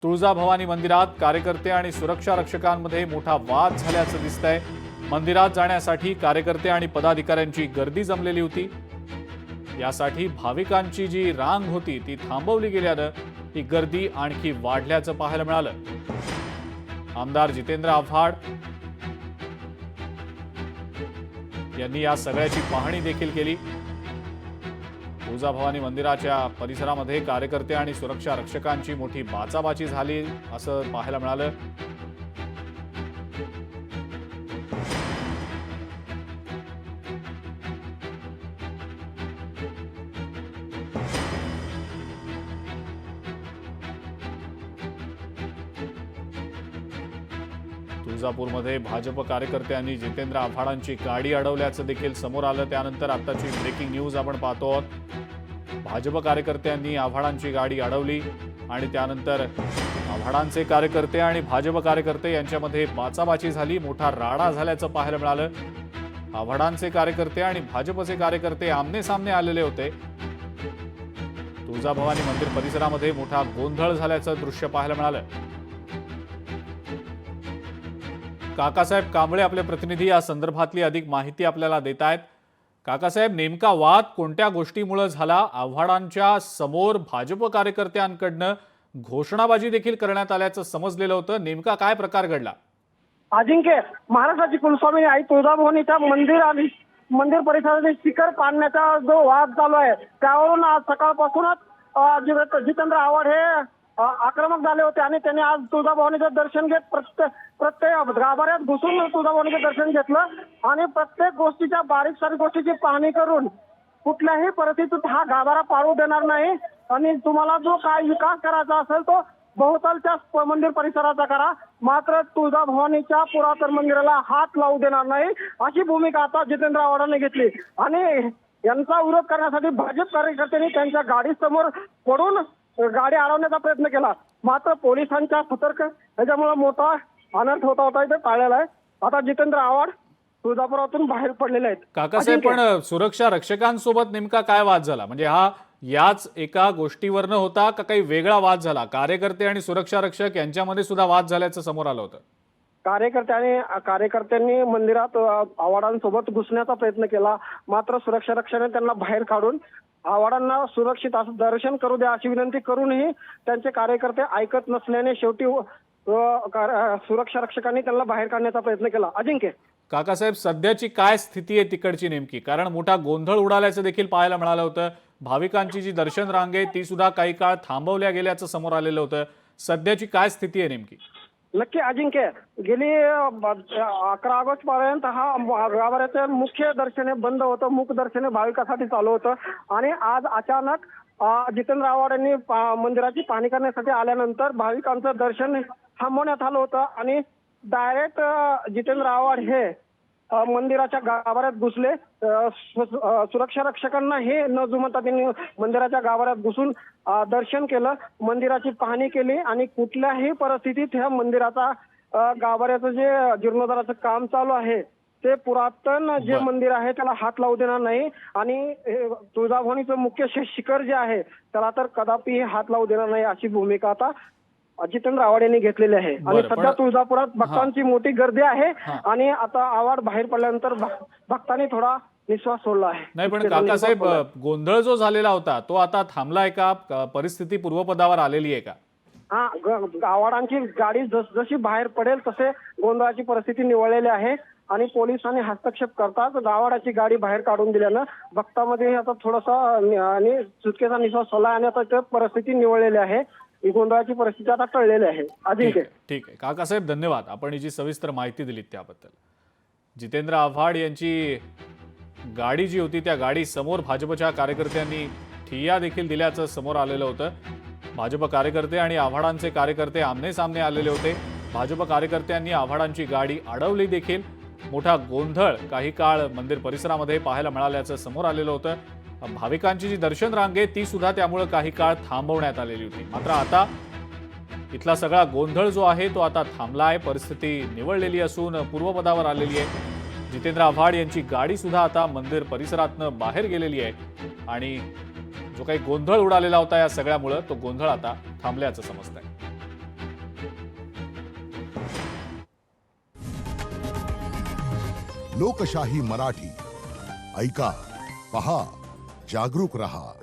तुळजाभवानी मंदिरात कार्यकर्ते आणि सुरक्षा रक्षकांमध्ये मोठा वाद झाल्याचं दिसतंय। मंदिरात जाण्यासाठी कार्यकर्ते आणि पदाधिकाऱ्यांची गर्दी जमलेली होती। यासाठी भाविकांची जी रांग होती ती थांबवली गेल्यानं ही गर्दी आणखी वाढल्याचं पाहायला मिळालं। आमदार जितेंद्र आव्हाड यांनी या सगळ्याची पाहणी देखील केली। तुळजाभवानी मंदिराच्या परिसरामध्ये कार्यकर्ते आणि सुरक्षा रक्षकांची मोठी बाचाबाची झाली असं पाहायला मिळालं। तुळजापूरमध्ये भाजप कार्यकर्त्यांनी जितेंद्र आव्हाडांची गाडी अडवल्याचं देखील समोर आलं। त्यानंतर आताची ब्रेकिंग न्यूज आपण पाहतो आहोत। भाजप कार्यकर्त्यांनी आव्हाडांची गाडी अडवली आणि त्यानंतर आव्हाडांचे कार्यकर्ते आणि भाजप कार्यकर्ते यांच्यामध्ये बाचाबाची झाली, मोठा राडा झाल्याचं पाहायला मिळालं। आव्हाडांचे कार्यकर्ते आणि भाजपचे कार्यकर्ते आमने सामने आलेले होते। तुळजाभवानी मंदिर परिसरामध्ये मोठा गोंधळ झाल्याचं दृश्य पाहायला मिळालं। काकासाहेब कांबळे आपले प्रतिनिधी या संदर्भातली अधिक माहिती आपल्याला देत आहेत। काकासाहेब, नेमका वाद कोणत्या गोष्टीमुळे झाला? आव्हाडांच्या समोर भाजप कार्यकर्त्यांकडनं घोषणाबाजी देखील करण्यात आल्याचं समजलेलं होतं। नेमका काय प्रकार घडला? अजिंक्य, महाराष्ट्राची कुलस्वामिनी आई तुळजाभवानीच्या मंदिर परिसरातील शिखर पाडण्याचा जो वाद चालू आहे त्यावरून आज सकाळपासूनच जितेंद्र आव्हाड हे आक्रमक झाले होते आणि त्यांनी आज तुळजाभवानीचं दर्शन घेत प्रत्येक गाभाऱ्यात घुसून तुळजाभवानीचं दर्शन घेतलं आणि प्रत्येक गोष्टीच्या बारीक सारीक गोष्टीची पाहणी करून कुठल्याही परिस्थितीत हा गाभारा पाडू देणार नाही आणि तुम्हाला जो काय विकास करायचा असेल तो बहुतालच्या मंदिर परिसराचा करा, मात्र तुळजाभवानीच्या पुरातन मंदिराला हात लावू देणार नाही अशी भूमिका आता जितेंद्र आव्हाडांनी घेतली आणि यांचा विरोध करण्यासाठी भाजप कार्यकर्त्यांनी त्यांच्या गाडीसमोर पडून गाडी अडवण्याचा प्रयत्न केला, मात्र पोलिसांच्या सतर्क ह्याच्यामुळे मोठा अनर्थ होता इथे टाळलेला आहे। आता जितेंद्र आव्हाड तुळजापुरातून बाहेर पडलेले आहेत। काकासाहेब, पण सुरक्षा रक्षकांसोबत नेमका काय वाद झाला? म्हणजे हा याच एका गोष्टीवरनं होता का काही वेगळा वाद झाला? कार्यकर्ते आणि सुरक्षा रक्षक यांच्यामध्ये सुद्धा वाद झाल्याचं समोर आलं होतं। कार्यकर्त्यांनी मंदिरात आव्हाडांसोबत घुसण्याचा प्रयत्न केला, मात्र सुरक्षा रक्षकाने त्यांना बाहेर काढून आव्हाडांना सुरक्षित असं दर्शन करू द्या अशी विनंती करूनही त्यांचे कार्यकर्ते ऐकत नसल्याने शेवटी सुरक्षा रक्षकांनी त्यांना बाहेर काढण्याचा प्रयत्न केला। अजिंक्य, काकासाहेब, सध्याची काय स्थिती आहे तिकडची नेमकी? कारण मोठा गोंधळ उडाल्याचं देखील पाहायला मिळालं होतं। भाविकांची जी दर्शन रांग आहे ती सुद्धा काही काळ थांबवल्या गेल्याचं समोर आलेलं होतं। सध्याची काय स्थिती आहे नेमकी? नक्की अजिंक्य, गेली 11 ऑगस्ट पर्यंत हा गाभाऱ्याचे मुख्य दर्शने बंद होतं, मुख दर्शने भाविकांसाठी चालू होतं आणि आज अचानक जितेंद्र आव्हाड यांनी मंदिराची पाहणी करण्यासाठी आल्यानंतर भाविकांचं दर्शन थांबवण्यात आलं होतं आणि डायरेक्ट जितेंद्र आव्हाड हे मंदिराच्या गाभाऱ्यात घुसले। सुरक्षा रक्षकांना हे न जुमता त्यांनी मंदिराच्या गाभाऱ्यात घुसून दर्शन केलं, मंदिराची पाहणी केली आणि कुठल्याही परिस्थितीत ह्या मंदिराचा गाभाऱ्याचं जे जीर्णोद्धाराचं काम चालू आहे ते पुरातन जे मंदिर आहे त्याला हात लावू देणार नाही आणि तुळजाभवानीचं मुख्य शिखर जे आहे त्याला तर कदापि हात लावू देणार नाही अशी भूमिका आता जितेंद्र आव्हाड यांनी घेतलेली आहे। आणि सध्या तुळजापुरात भक्तांची मोठी गर्दी आहे आणि आता आव्हाड बाहेर पडल्यानंतर भक्तांनी थोडा निश्वास सोडला आहे। नाही, पण काकासाहेब, गोंधळ जो झालेला होता तो आता थांबलाय का? परिस्थिती पूर्वपदावर आलेली आहे का? आव्हाडांची गाडी जशी बाहेर पडेल तसे गोंधळाची परिस्थिती निवळलेली आहे आणि पोलिसांनी हस्तक्षेप करताच आव्हाडाची गाडी बाहेर काढून दिल्यानं भक्तांमध्ये आता थोडासा आणि सुटकेचा निश्वास सोडला आणि आता परिस्थिती निवळलेली आहे, गोंधळाची परिस्थिती आता टळलेली आहे। अजिंक्य, ठीक आहे काकासाहेब, धन्यवाद। आपण जी सविस्तर माहिती दिलीत त्याबद्दल। जितेंद्र आव्हाड यांची गाडी जी होती त्या गाडी समोर भाजपच्या कार्यकर्त्यांनी ठिय्या देखील दिल्याचं समोर आलेलं होतं। भाजप कार्यकर्ते आणि आव्हाडांचे कार्यकर्ते आमने सामने आलेले होते। भाजप कार्यकर्त्यांनी आव्हाडांची गाडी अडवली देखील। मोठा गोंधळ काही काळ मंदिर परिसरामध्ये पाहायला मिळाल्याचं समोर आलेलं होतं। भाविकांची जी दर्शन रांग आहे ती सुद्धा त्यामुळे काही काळ थांबवण्यात आलेली होती, मात्र आता इथला सगळा गोंधळ जो आहे तो आता थांबलाय। परिस्थिती निवळलेली असून पूर्वपदावर आलेली आहे। जितेंद्र आव्हाड यांची गाडी सुद्धा आता मंदिर परिसरातनं बाहेर गेलेली आहे आणि जो काही गोंधळ उडालेला होता या सगळ्यामुळे तो गोंधळ आता थांबल्याचं समजतंय। लोकशाही मराठी ऐका, पहा, जागरूक रहा.